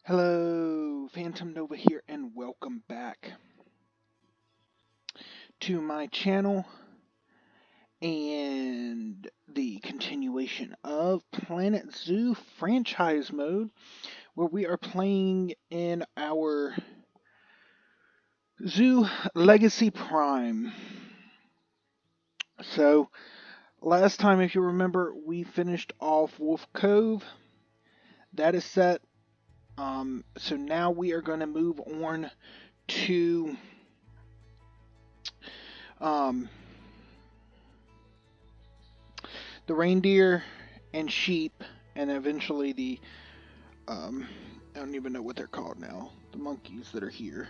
Hello, Phantom Nova here, and welcome back to my channel and the continuation of Planet Zoo franchise mode, where we are playing in our Zoo Legacy Prime. So, last time, if you remember, we finished off Wolf Cove. That is set. So now we are going to move on to um, the reindeer and sheep, and eventually the I don't even know what they're called now. The monkeys that are here.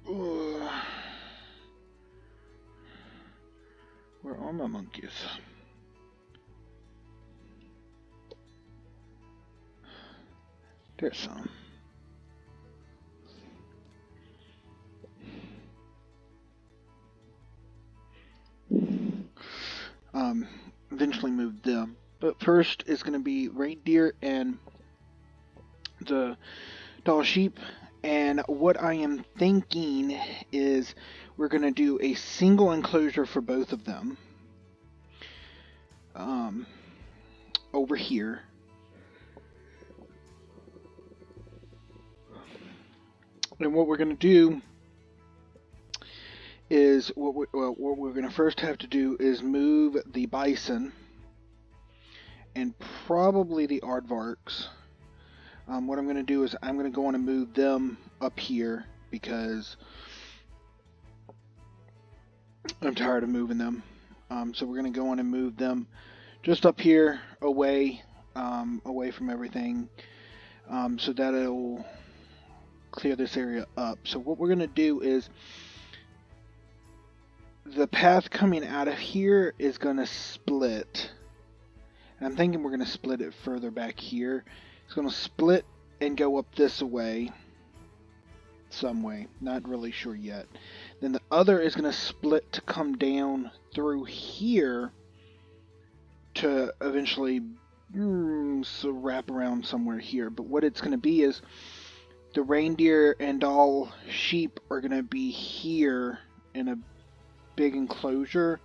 Ugh. Where are my monkeys? There's some. Eventually move them. But first is going to be reindeer and the doll sheep. And what I am thinking is we're going to do a single enclosure for both of them. Over here. And what we're going to do is what we're going to first have to do is move the bison and probably the aardvarks. What I'm going to do is I'm going to go on and move them up here because I'm tired of moving them. So we're going to go on and move them just up here away from everything, so that it'll clear this area up. So what we're going to do is the path coming out of here is going to split. And I'm thinking we're going to split it further back here. It's going to split and go up this way. Some way. Not really sure yet. Then the other is going to split to come down through here to eventually wrap around somewhere here. But what it's going to be is the reindeer and all sheep are going to be here in a big enclosure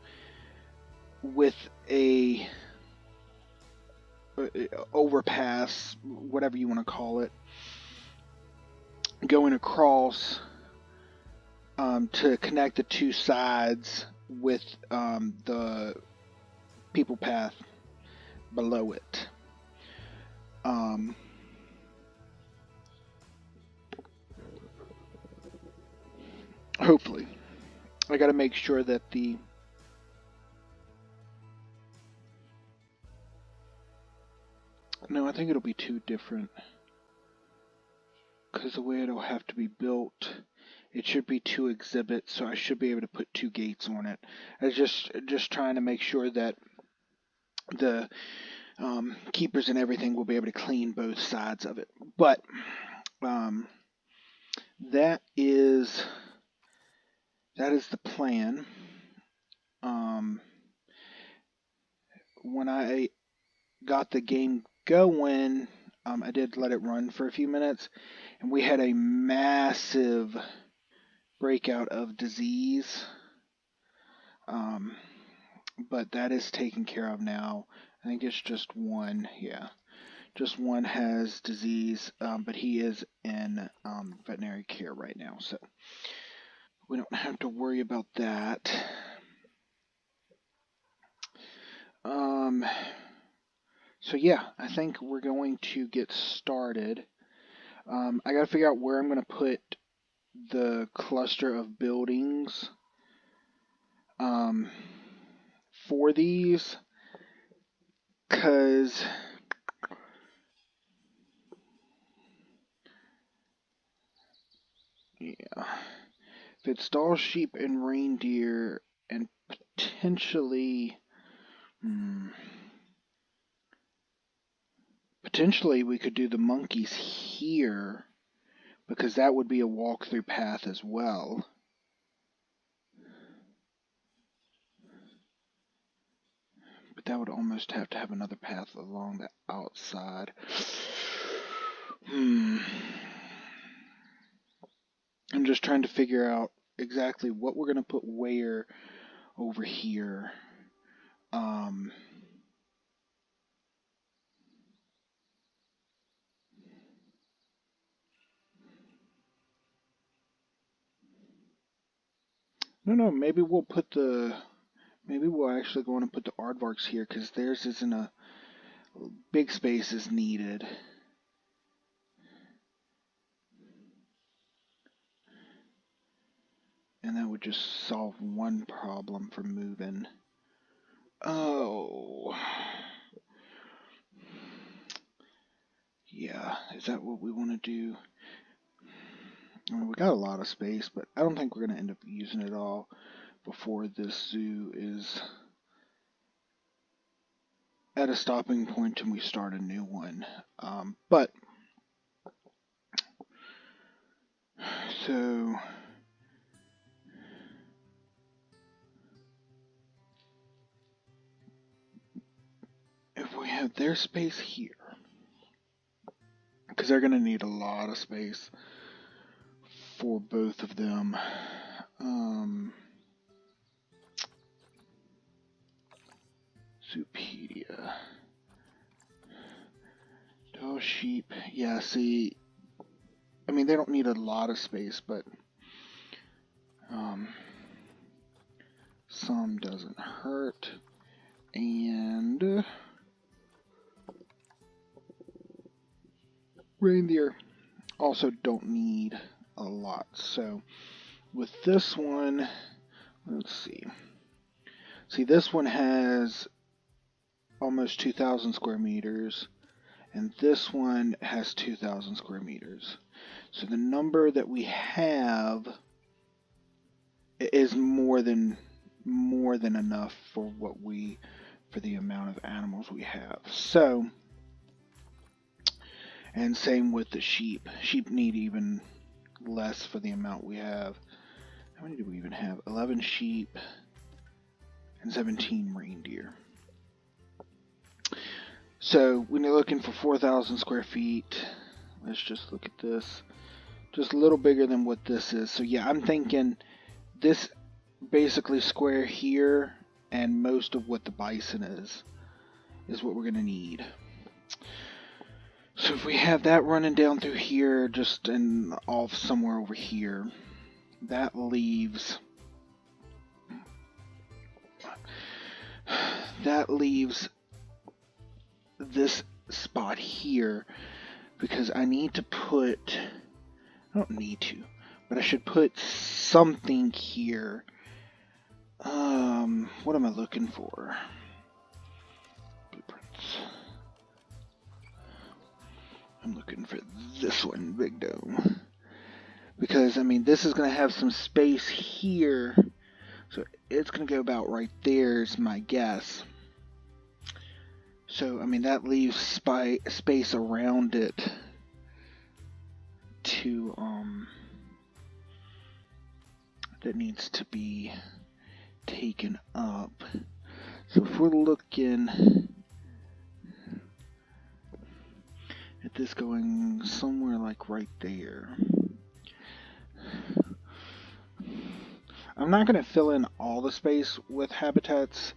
with a overpass, whatever you want to call it, going across to connect the two sides with the people path below it. Hopefully. I got to make sure that No, I think it'll be two different. Because the way it'll have to be built, it should be two exhibits, so I should be able to put two gates on it. I was just trying to make sure that the keepers and everything will be able to clean both sides of it. But that is the plan. When I got the game going, I did let it run for a few minutes, and we had a massive breakout of disease. But that is taken care of now. I think it's just one, yeah. Just one has disease, but he is in veterinary care right now, so we don't have to worry about that. So yeah, I think we're going to get started. I gotta figure out where I'm gonna put the cluster of buildings for these, because yeah, if it's doll, sheep, and reindeer, and potentially potentially we could do the monkeys here, because that would be a walk-through path as well. But that would almost have to have another path along the outside. I'm just trying to figure out exactly what we're going to put where over here. No, maybe we'll put maybe we'll actually go on and put the aardvarks here because theirs isn't a big space is needed. And that would just solve one problem for moving. Oh. Yeah, is that what we want to do? I mean, we got a lot of space, but I don't think we're going to end up using it all before this zoo is at a stopping point and we start a new one. But, so, if we have their space here, because they're going to need a lot of space for both of them. Zoopedia. Doe sheep. Yeah, see, I mean, they don't need a lot of space, but some doesn't hurt. And reindeer also don't need a lot. So with this one, let's see. See, this one has almost 2,000 square meters, and this one has 2,000 square meters. So the number that we have is more than enough for the amount of animals we have. So, and same with the sheep. Sheep need even less for the amount we have. How many do we even have? 11 sheep and 17 reindeer. So when you're looking for 4,000 square feet, let's just look at this. Just a little bigger than what this is. So yeah, I'm thinking this basically square here and most of what the bison is what we're going to need. So if we have that running down through here, just off somewhere over here, that leaves this spot here, because I need to put, I don't need to, but I should put something here. What am I looking for? Blueprints. I'm looking for this one, Big Dome. Because, I mean, this is going to have some space here. So it's going to go about right there is my guess. So, I mean, that leaves space around it to, that needs to be taken up. So if we're looking at this going somewhere like right there, I'm not going to fill in all the space with habitats.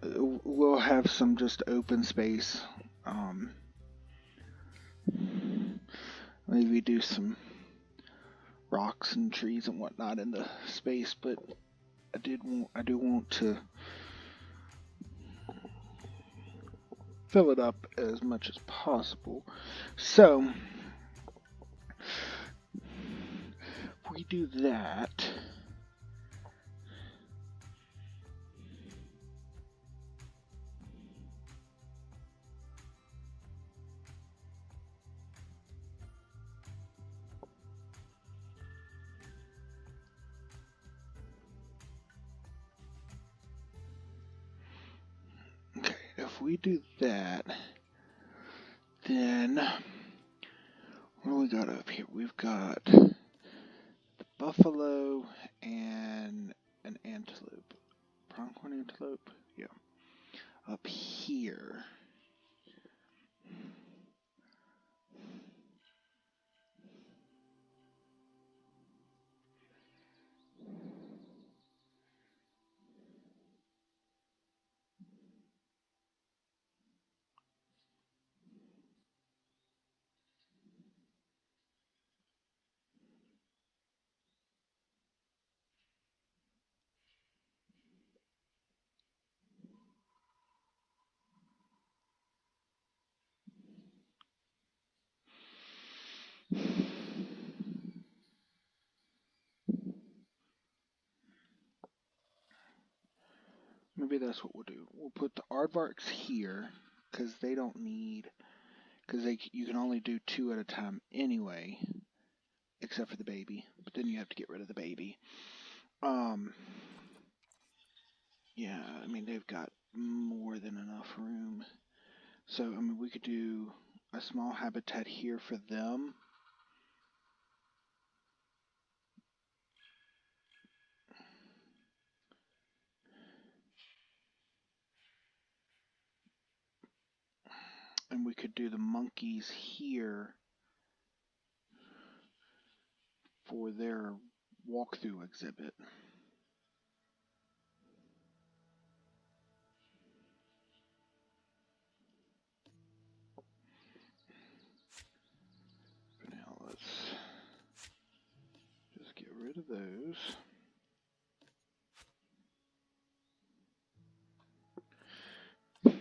We'll have some just open space. Maybe do some rocks and trees and whatnot in the space, but I do want to fill it up as much as possible. So if we do that, okay, if we do that, then what do we got up here? We've got the buffalo and an antelope. Pronghorn antelope? Yeah. Up here. maybe that's what we'll do. We'll put the aardvarks here, because they don't need, because you can only do 2 at a time anyway, except for the baby. But then you have to get rid of the baby. Yeah, I mean, they've got more than enough room. So, I mean, we could do a small habitat here for them. And we could do the monkeys here for their walkthrough exhibit. Now let's just get rid of those. Okay.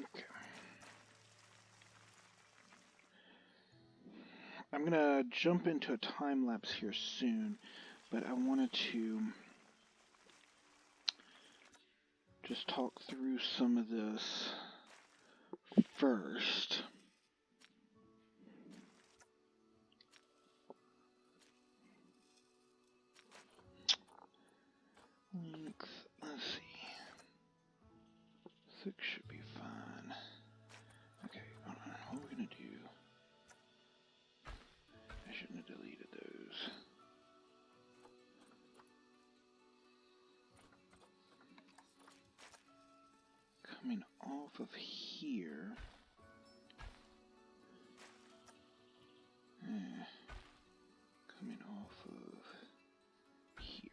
Okay. I'm gonna jump into a time lapse here soon, but I wanted to just talk through some of this first. Let's see. 6 should be fine. Okay, what are we gonna do? I shouldn't have deleted those. Coming off of here. Coming off of here.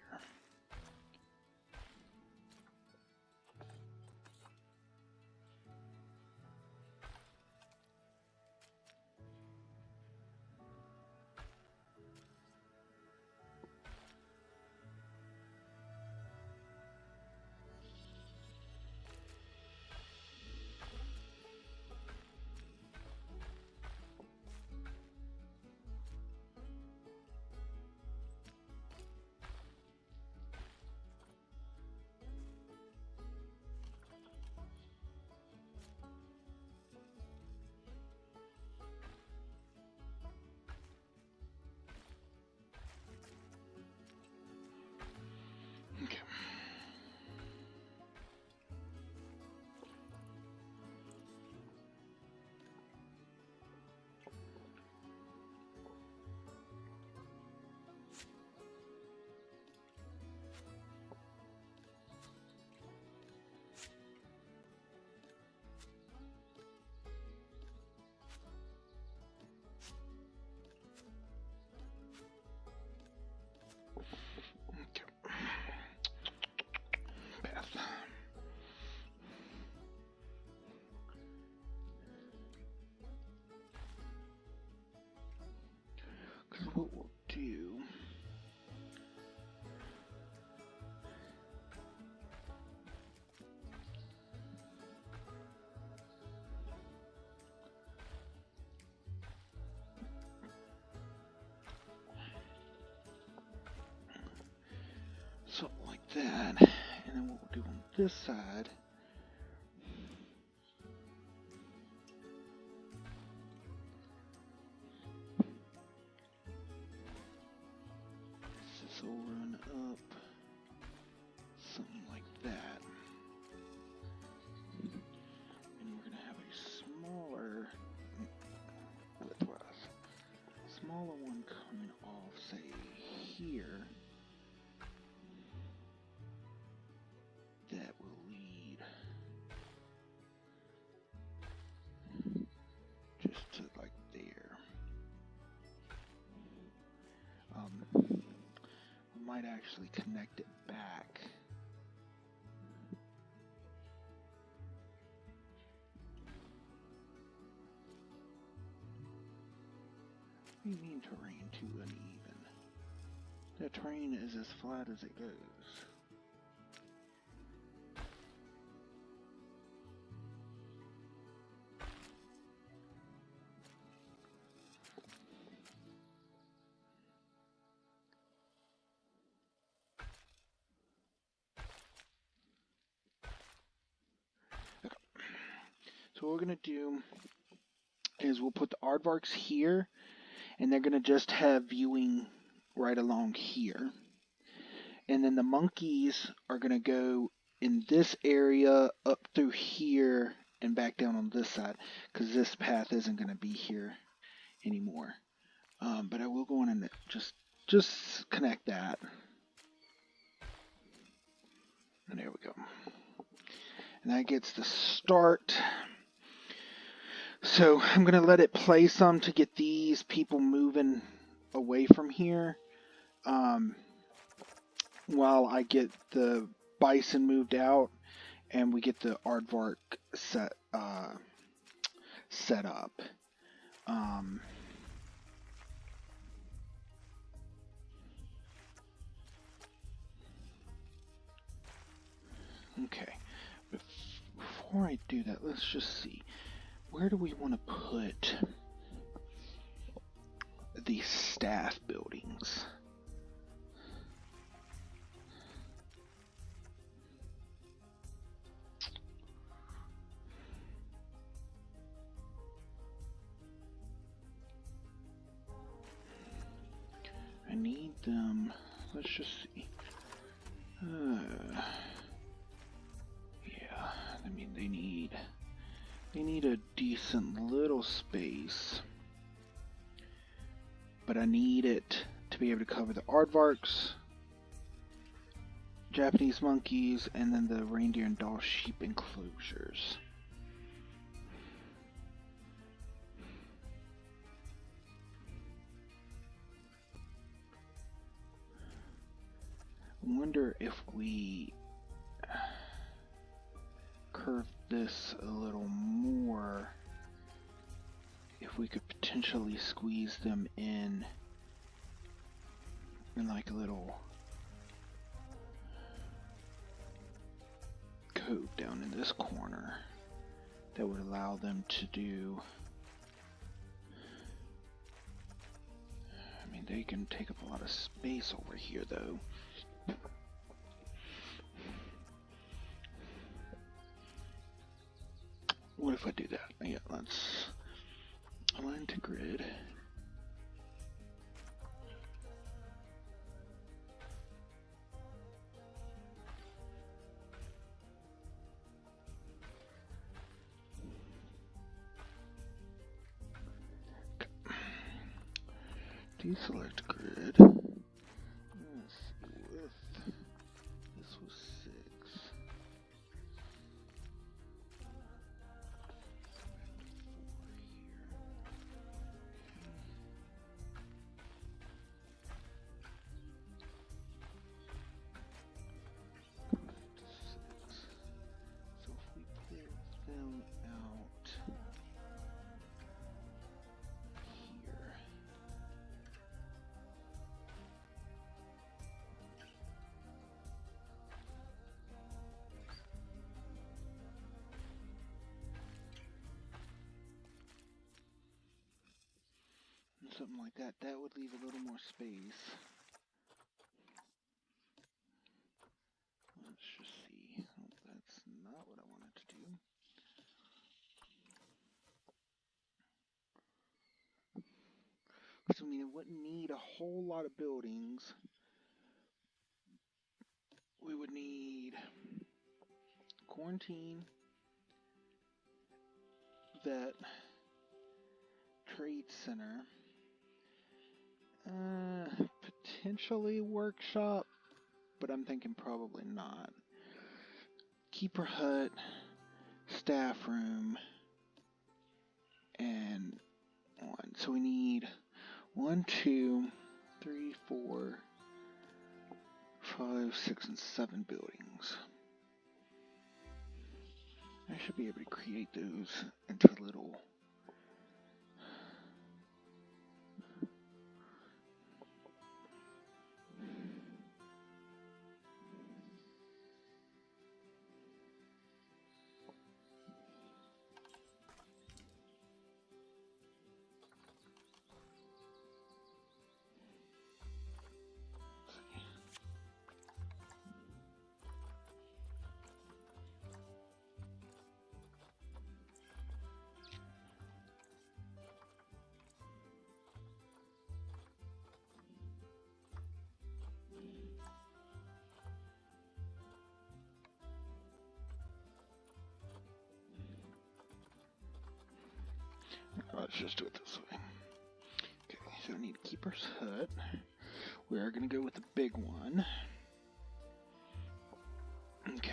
Okay. Path. Because what we'll do. Something like that. And then what we'll do on this side. This will run up. Something like that. And we're going to have a smaller widthwise. Smaller one coming off, say, here. That will lead just to like there. We might actually connect it back. What do you mean terrain too uneven? The terrain is as flat as it goes. So what we're going to do is we'll put the aardvarks here, and they're going to just have viewing right along here. And then the monkeys are going to go in this area up through here and back down on this side, because this path isn't going to be here anymore. But I will go in and just connect that. And there we go. And that gets the start. So I'm going to let it play some to get these people moving away from here. While I get the bison moved out and we get the aardvark set up. Okay, before I do that, let's just see. Where do we want to put the staff buildings? I need them. Let's just see. Yeah, I mean they need a decent little space, but I need it to be able to cover the aardvarks, Japanese monkeys, and then the reindeer and doll sheep enclosures. I wonder if we curve this a little more, if we could potentially squeeze them in like a little cove down in this corner that would allow them to do. I mean, they can take up a lot of space over here though. What if I do that? Yeah, let's align to grid. Deselect grid. Let's see, with this was 6. So if we pull them out here. Something like that, that would leave a little more space. Let's just see. Oh, that's not what I wanted to do. So I mean, it wouldn't need a whole lot of buildings. We would need quarantine, vet, trade center, potentially workshop, but I'm thinking probably not. Keeper hut, staff room, and 1. So we need 1, 2, 3, 4, 5, 6, and 7 buildings. I should be able to create those into little let's just do it this way. Okay, so I need a keeper's hut. We are going to go with the big one. Okay.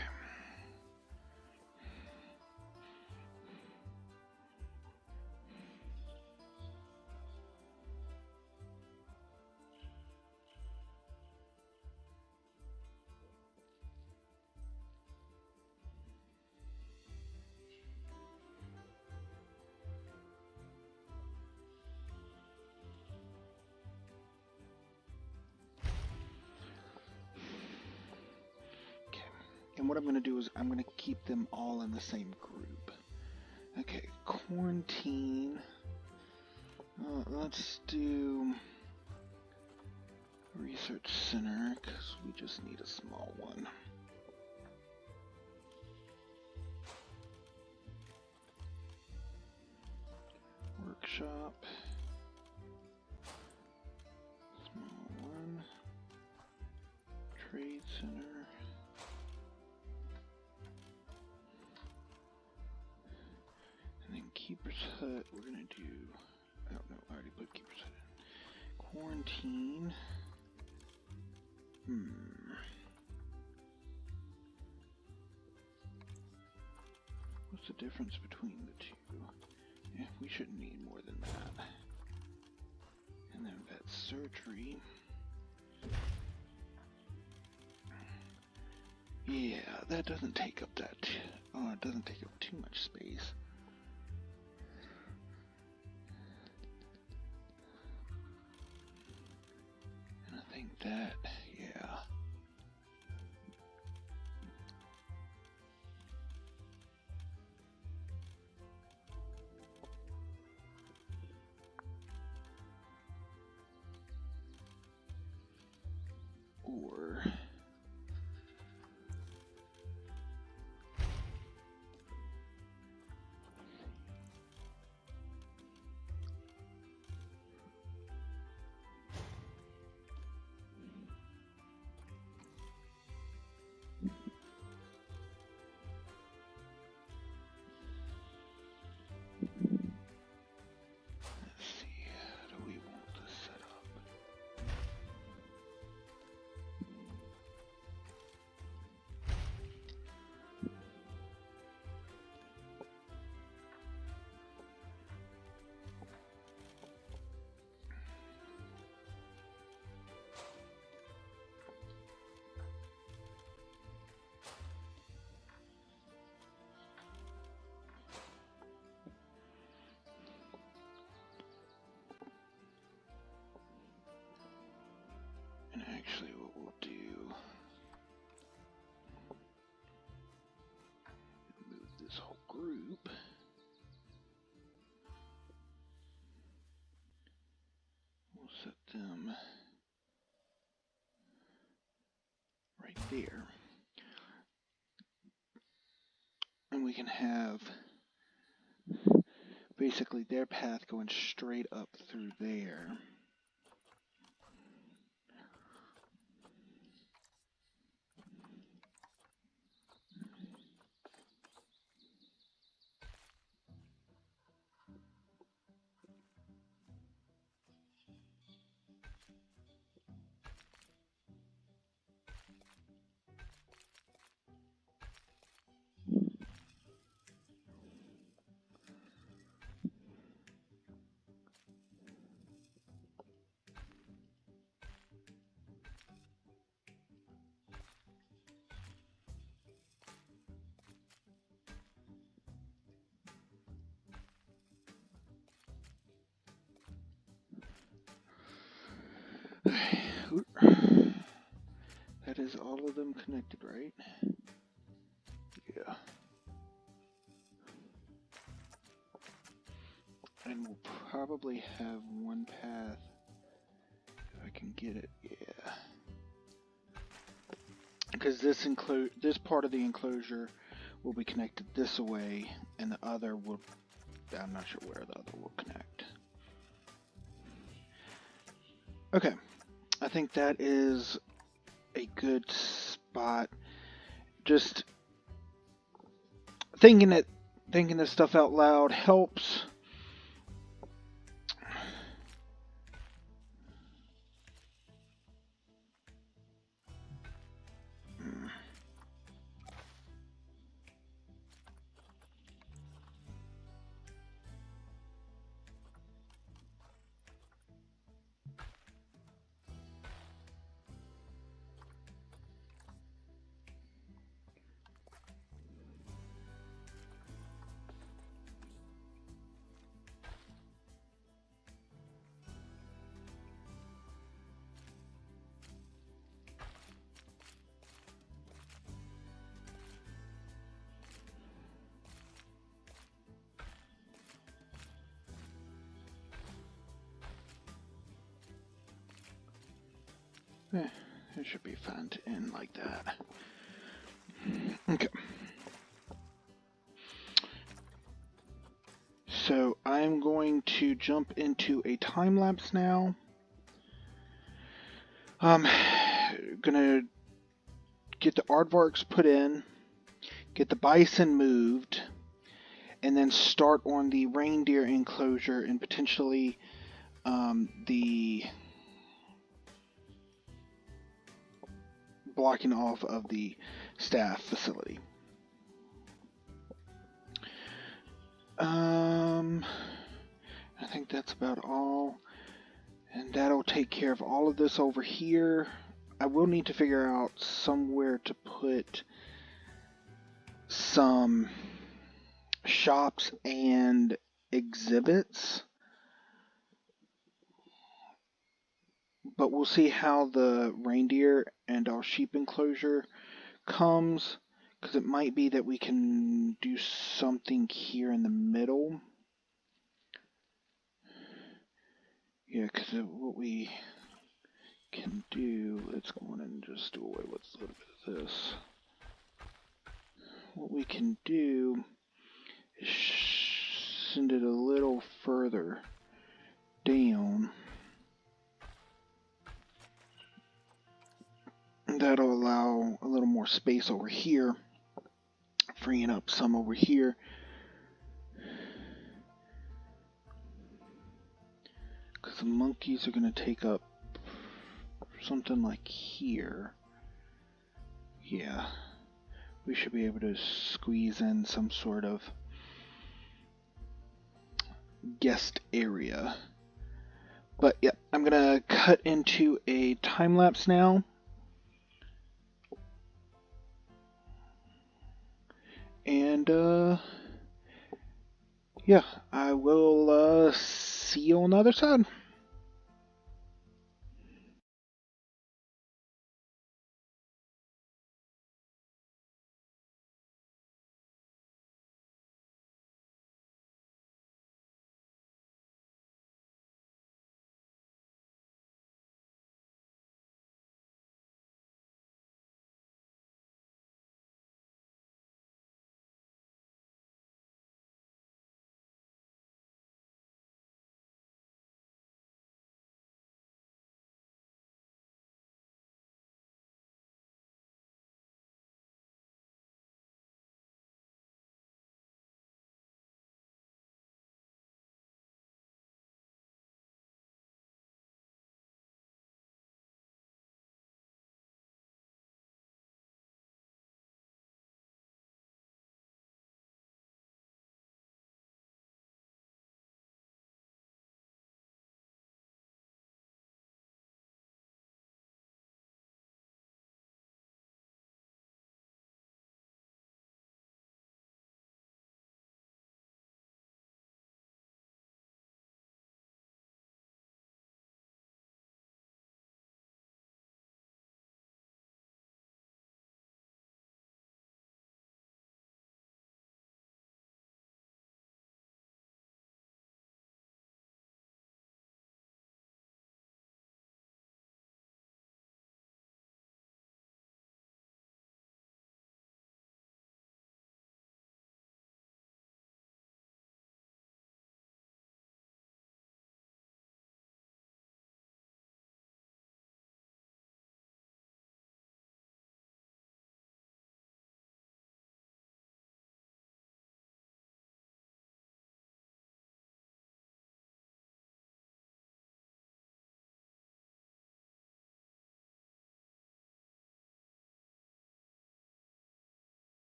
And what I'm going to do is I'm going to keep them all in the same group. Okay, quarantine. Let's do research center because we just need a small one. Workshop. Small one. Trade center. Keeper's hut, we're gonna do, oh no, I already put keeper's hut in. Quarantine. What's the difference between the two? Yeah, we shouldn't need more than that. And then vet surgery. Yeah, that doesn't take up that, it doesn't take up too much space. That, yeah. Or actually what we'll do, move this whole group. We'll set them right there. And we can have basically their path going straight up through there. That is all of them connected, right? Yeah. And we'll probably have one path, if I can get it, yeah. Because this part of the enclosure will be connected this way, and the other will, I'm not sure where the other will connect. Okay, I think that is a good spot. Just thinking this stuff out loud helps. It should be fine to end like that. Okay. So I'm going to jump into a time lapse now. Gonna get the aardvarks put in, get the bison moved, and then start on the reindeer enclosure and potentially the blocking off of the staff facility. I think that's about all. And that'll take care of all of this over here. I will need to figure out somewhere to put some shops and exhibits. But we'll see how the reindeer and our sheep enclosure comes. Because it might be that we can do something here in the middle. Yeah, because what we can do, let's go on and just do away with a little bit of this. What we can do is send it a little further down. That'll allow a little more space over here, freeing up some over here. Because the monkeys are going to take up something like here. Yeah. We should be able to squeeze in some sort of guest area. But yeah, I'm going to cut into a time lapse now. And yeah, I will see you on the other side.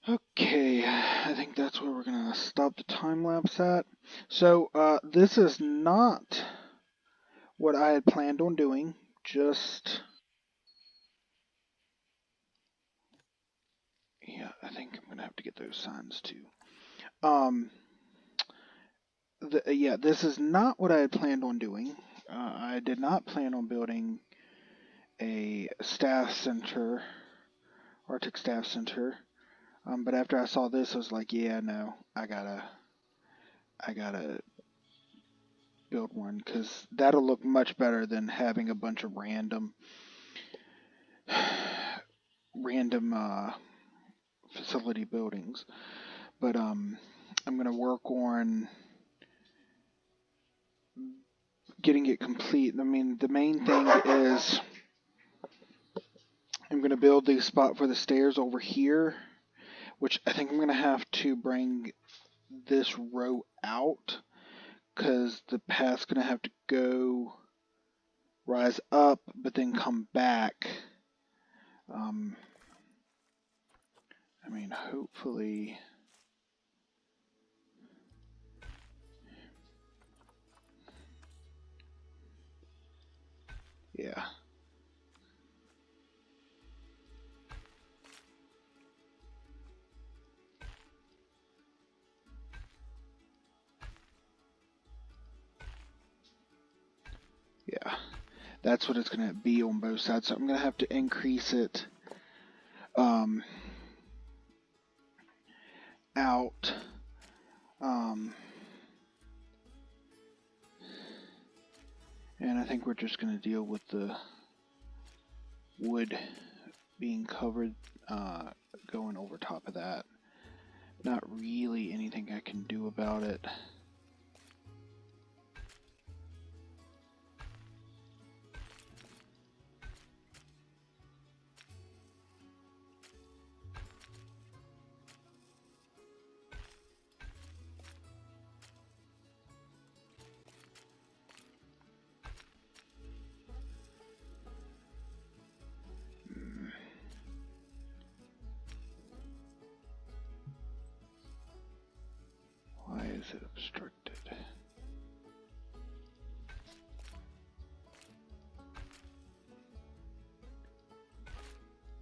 Okay, I think that's where we're gonna stop the time lapse at. So, this is not what I had planned on doing. Just, yeah, I think I'm gonna have to get those signs too. Um, yeah, this is not what I had planned on doing. I did not plan on building a staff center, Arctic staff center. But after I saw this, I was like, yeah, no, I gotta build one because that'll look much better than having a bunch of random facility buildings. But I'm gonna work on getting it complete. I mean, the main thing is I'm gonna build the spot for the stairs over here, which I think I'm gonna have to bring this row out because the path's gonna have to go rise up, but then come back. I mean, hopefully. Yeah. Yeah. That's what it's going to be on both sides. So I'm going to have to increase it out. And I think we're just going to deal with the wood being covered, going over top of that. Not really anything I can do about it. Why is it obstructed?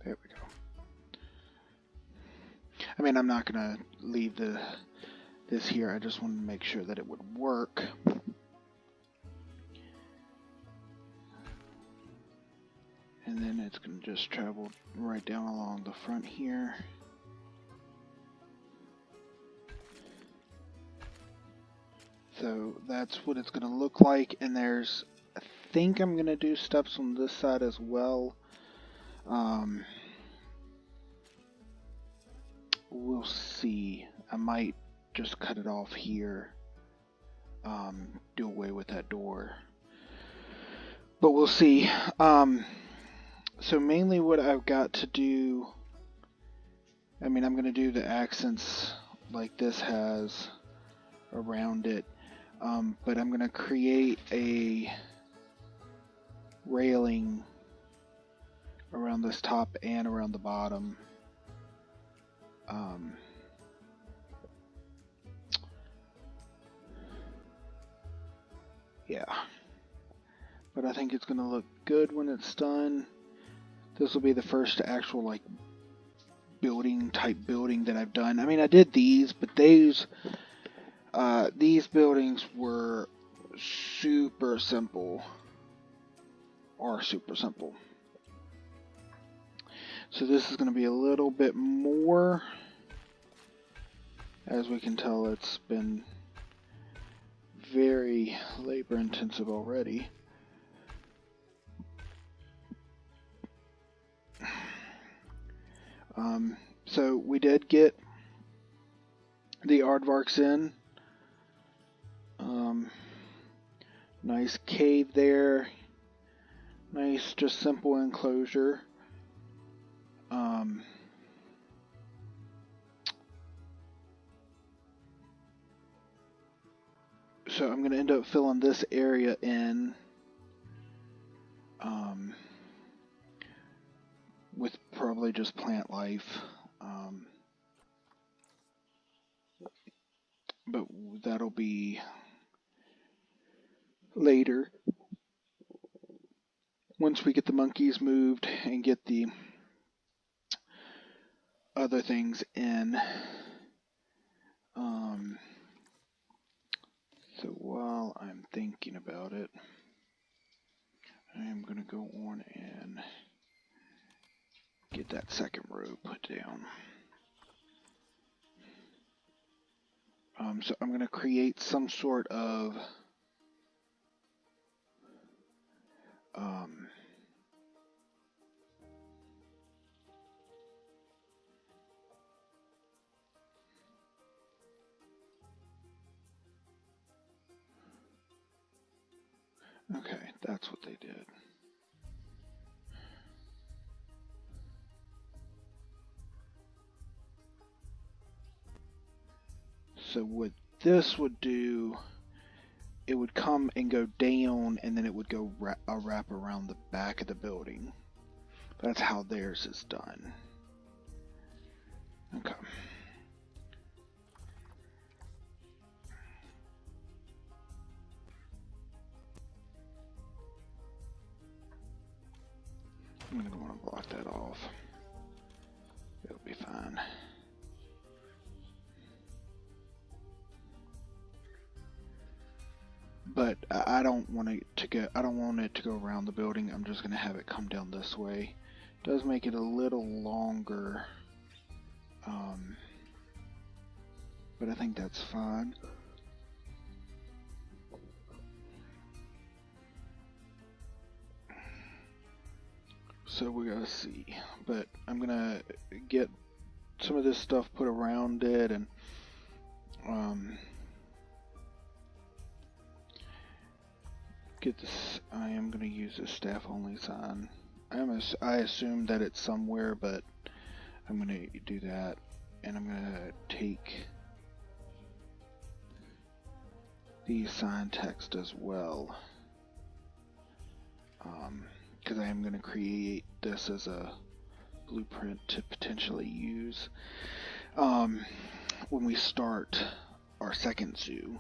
There we go. I mean, I'm not going to leave this here. I just wanted to make sure that it would work. And then it's going to just travel right down along the front here. So that's what it's going to look like. And there's, I think I'm going to do steps on this side as well. We'll see. I might just cut it off here. Do away with that door. But we'll see. So mainly what I've got to do, I mean, I'm going to do the accents like this has around it. But I'm going to create a railing around this top and around the bottom. Yeah. But I think it's going to look good when it's done. This will be the first actual, like, type building that I've done. I mean, I did these, but these buildings were super simple. So this is going to be a little bit more. As we can tell, it's been very labor intensive already. So we did get the aardvarks in. Nice cave there. Nice, just simple enclosure. So I'm going to end up filling this area in with probably just plant life. but that'll be later once we get the monkeys moved and get the other things in. So while I'm thinking about it, I am going to go on and get that second row put down. So I'm going to create some sort of okay, that's what they did. So what this would do, it would come and go down, and then it would go a wrap around the back of the building. That's how theirs is done. Okay. I'm going to want to block that off. It'll be fine. But I don't want it to go. I don't want it to go around the building. I'm just going to have it come down this way. It does make it a little longer, but I think that's fine. So we gotta see, but I'm gonna get some of this stuff put around it, and get this. I am gonna use a staff only sign. I assume that it's somewhere, but I'm gonna do that, and I'm gonna take the sign text as well, because I am gonna create this as a blueprint to potentially use when we start our second zoo.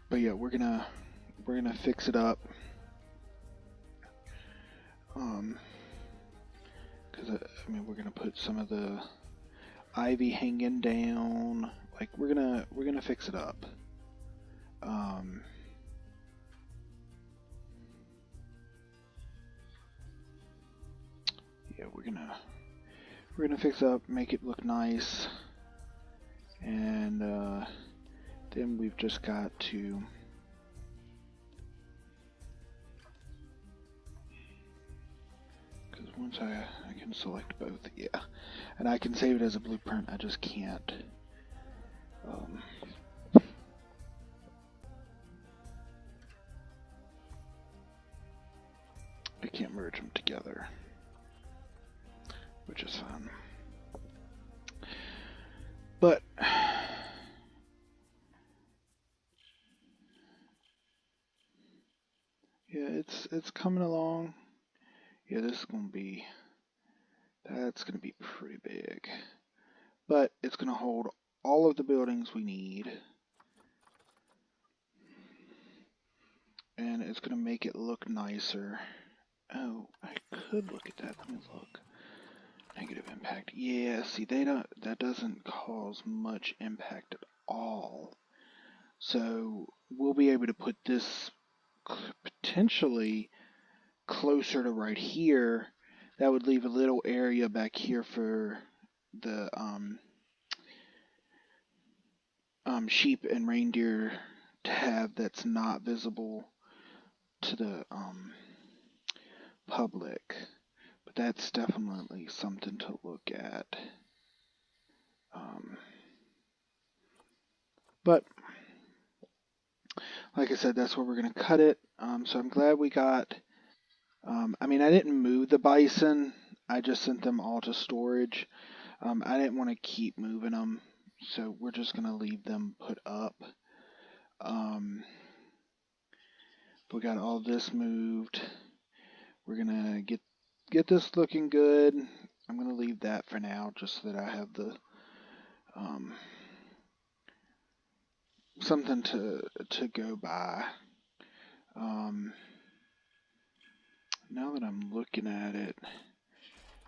But yeah, we're gonna fix it up, because I mean we're gonna put some of the ivy hanging down. Like we're gonna fix it up. Yeah, we're gonna fix it up, make it look nice, and then we've just got to once I can select both, yeah, and I can save it as a blueprint. I just can't. I can't merge them together, which is fine. But yeah, it's coming along. Yeah, that's gonna be pretty big, but it's gonna hold all of the buildings we need, and it's gonna make it look nicer. Oh, I could look at that. Let me look. Negative impact. Yeah, see, that doesn't cause much impact at all. So we'll be able to put this potentially closer to right here. That would leave a little area back here for the sheep and reindeer to have, that's not visible to the public. But that's definitely something to look at. But like I said, that's where we're going to cut it. So I'm glad we got. I mean, I didn't move the bison. I just sent them all to storage. I didn't want to keep moving them, so we're just going to leave them put up. We got all this moved. We're going to get this looking good, I'm going to leave that for now just so that I have the something to go by. Now that I'm looking at it,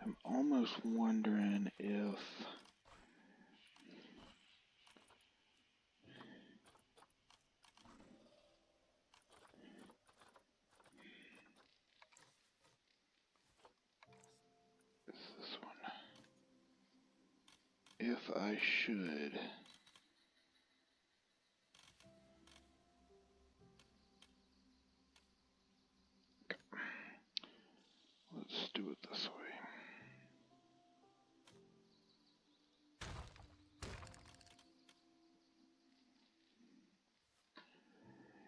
I'm almost wondering if this one, if I should let's do it this way.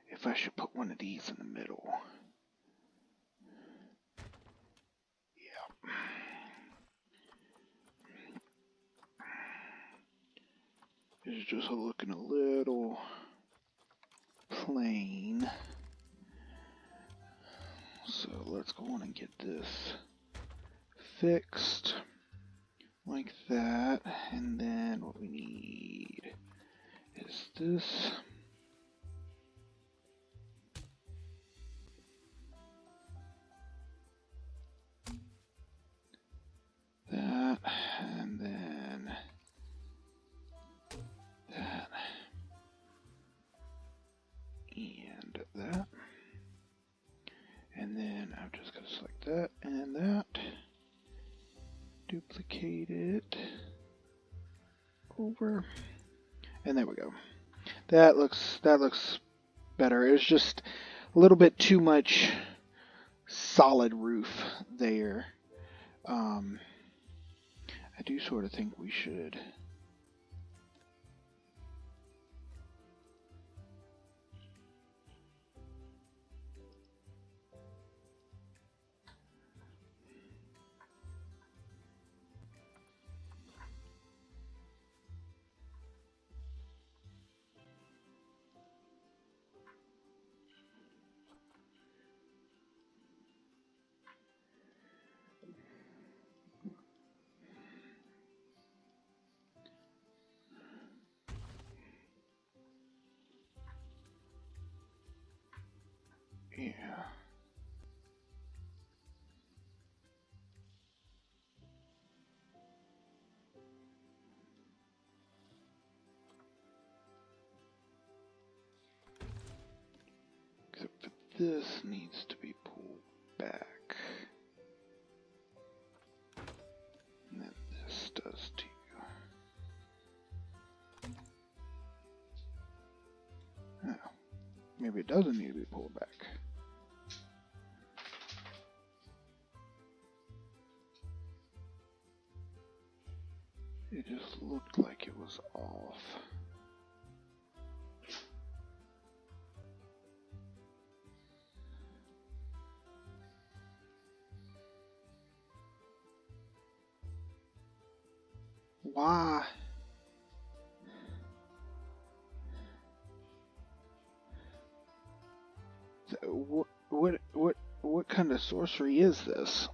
If I should put one of these in the middle. Yeah. It's just looking a little plain. So let's go on and get this fixed like that. And then what we need is this. That, and then that, and that, and then I'm just going to select that and that, duplicate it over, and there we go. That looks better. It's just a little bit too much solid roof there. I do sort of think we should yeah. Except for this needs to be pulled back. And then this does too. Oh, maybe it doesn't need to be pulled back. It just looked like it was off. Why? What kind of sorcery is this?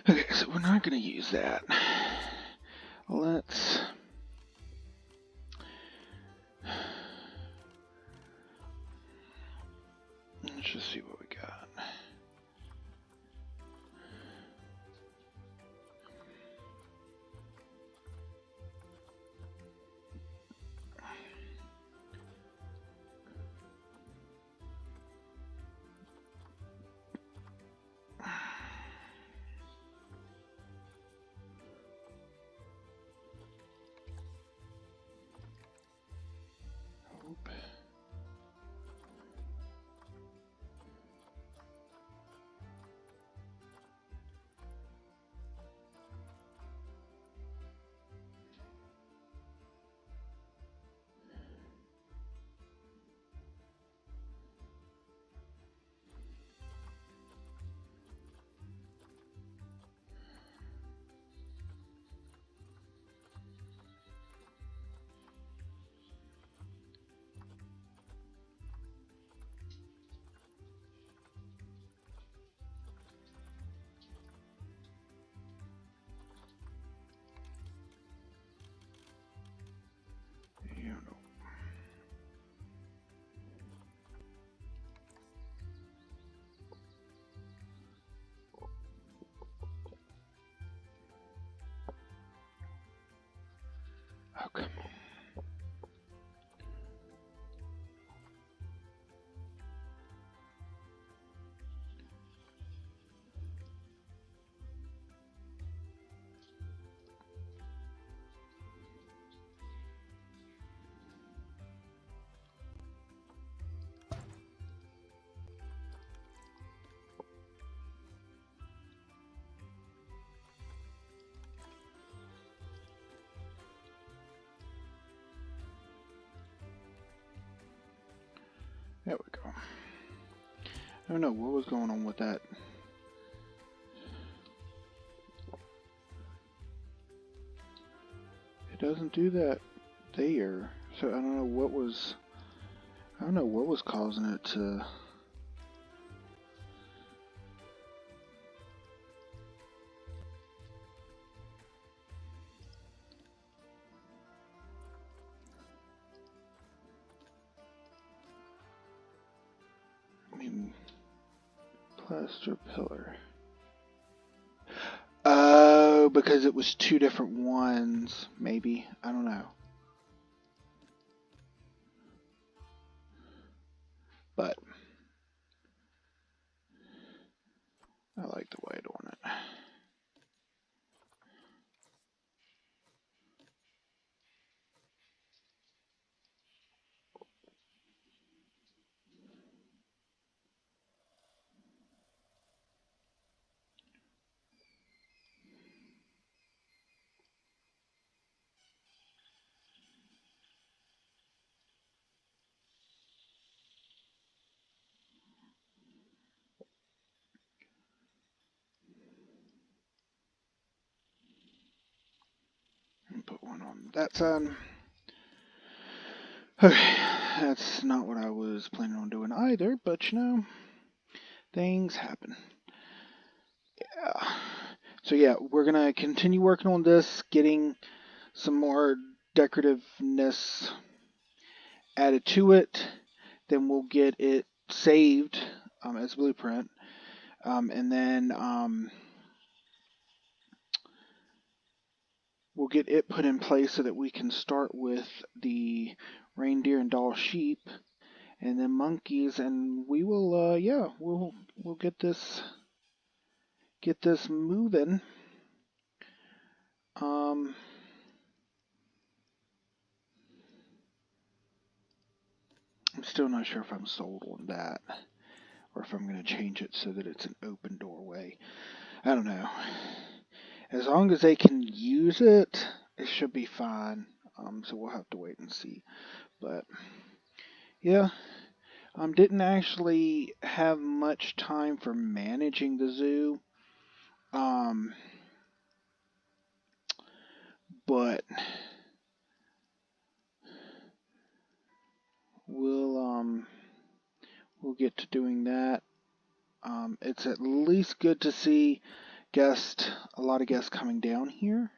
Okay, so we're not going to use that. Let's just see what we got. There we go. I don't know what was going on with that. It doesn't do that there. So I don't know what was causing it to. I mean, plaster pillar. Oh, because it was two different ones, maybe. I don't know. But I like the white on it. And put one on that side. Okay, that's not what I was planning on doing either, but you know, things happen. Yeah. So yeah, we're gonna continue working on this, getting some more decorativeness added to it. Then we'll get it saved as blueprint, and then we'll get it put in place so that we can start with the reindeer and doll sheep, and then monkeys, and we will yeah, we'll get this moving. Um, I'm still not sure if I'm sold on that, or if I'm going to change it so that it's an open doorway. I don't know. As long as they can use it, it should be fine. So we'll have to wait and see. But yeah, didn't actually have much time for managing the zoo. But we'll get to doing that. It's at least good to see a lot of guests coming down here.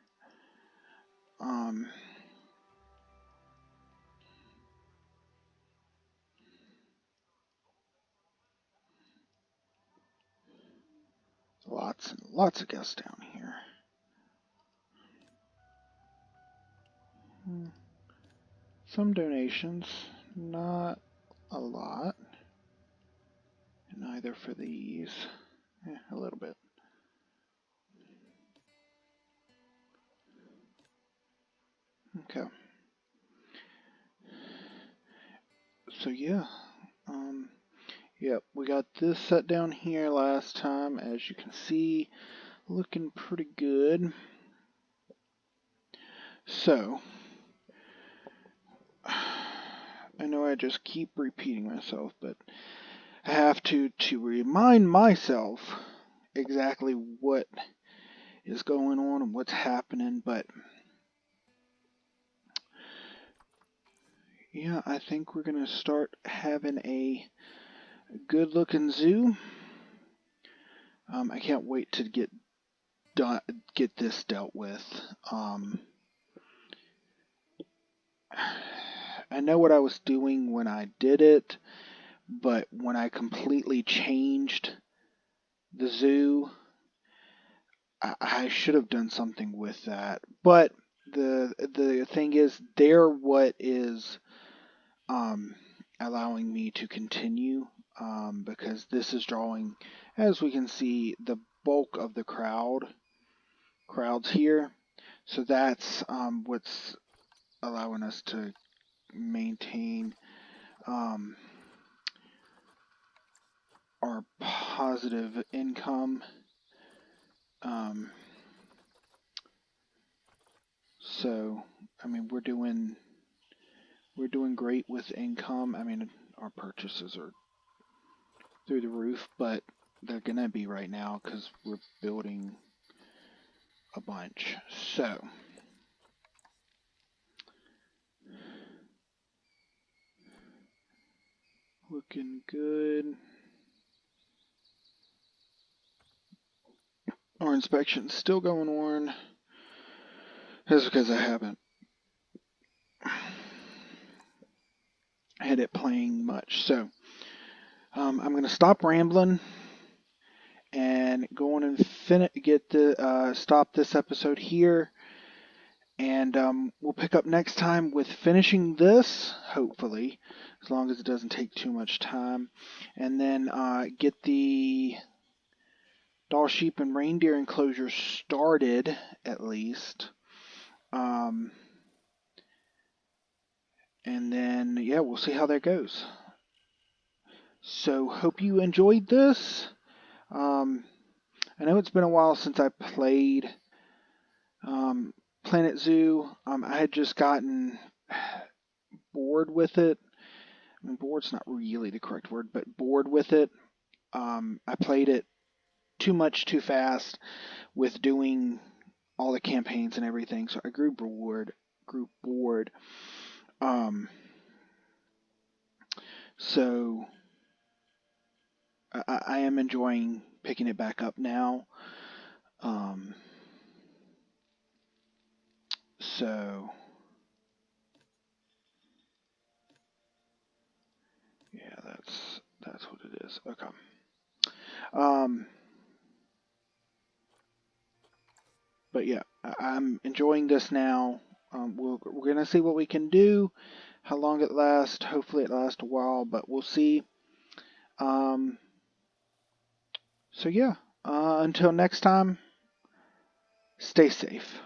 Lots and lots of guests down here. Some donations, not a lot. And neither for these. A little bit. Okay. So yeah. Yep, we got this set down here last time, as you can see, looking pretty good. So, I know I just keep repeating myself, but I have to remind myself exactly what is going on and what's happening, but yeah, I think we're going to start having a good looking zoo. I can't wait to get this dealt with. I know what I was doing when I did it, but when I completely changed the zoo, I should have done something with that. But the thing is, they're what is allowing me to continue, because this is drawing, as we can see, the bulk of the crowds here. So that's what's allowing us to maintain our positive income. So, I mean, we're doing We're doing great with income. I mean, our purchases are through the roof, but they're going to be right now because we're building a bunch. So, looking good. Our inspection's still going on. That's because I haven't had it playing much. So, I'm going to stop rambling and go on and stop this episode here. And we'll pick up next time with finishing this, hopefully, as long as it doesn't take too much time. And then get the doll, sheep, and reindeer enclosure started, at least. And then, yeah, we'll see how that goes. So, hope you enjoyed this. I know it's been a while since I played Planet Zoo. I had just gotten bored with it. I mean, bored's not really the correct word, but bored with it. I played it too much, too fast with doing all the campaigns and everything, so I grew bored. So I am enjoying picking it back up now. So yeah, that's what it is. Okay. But yeah, I'm enjoying this now. We're gonna see what we can do, how long it lasts. Hopefully, it lasts a while, but we'll see. Um, so yeah, until next time, stay safe.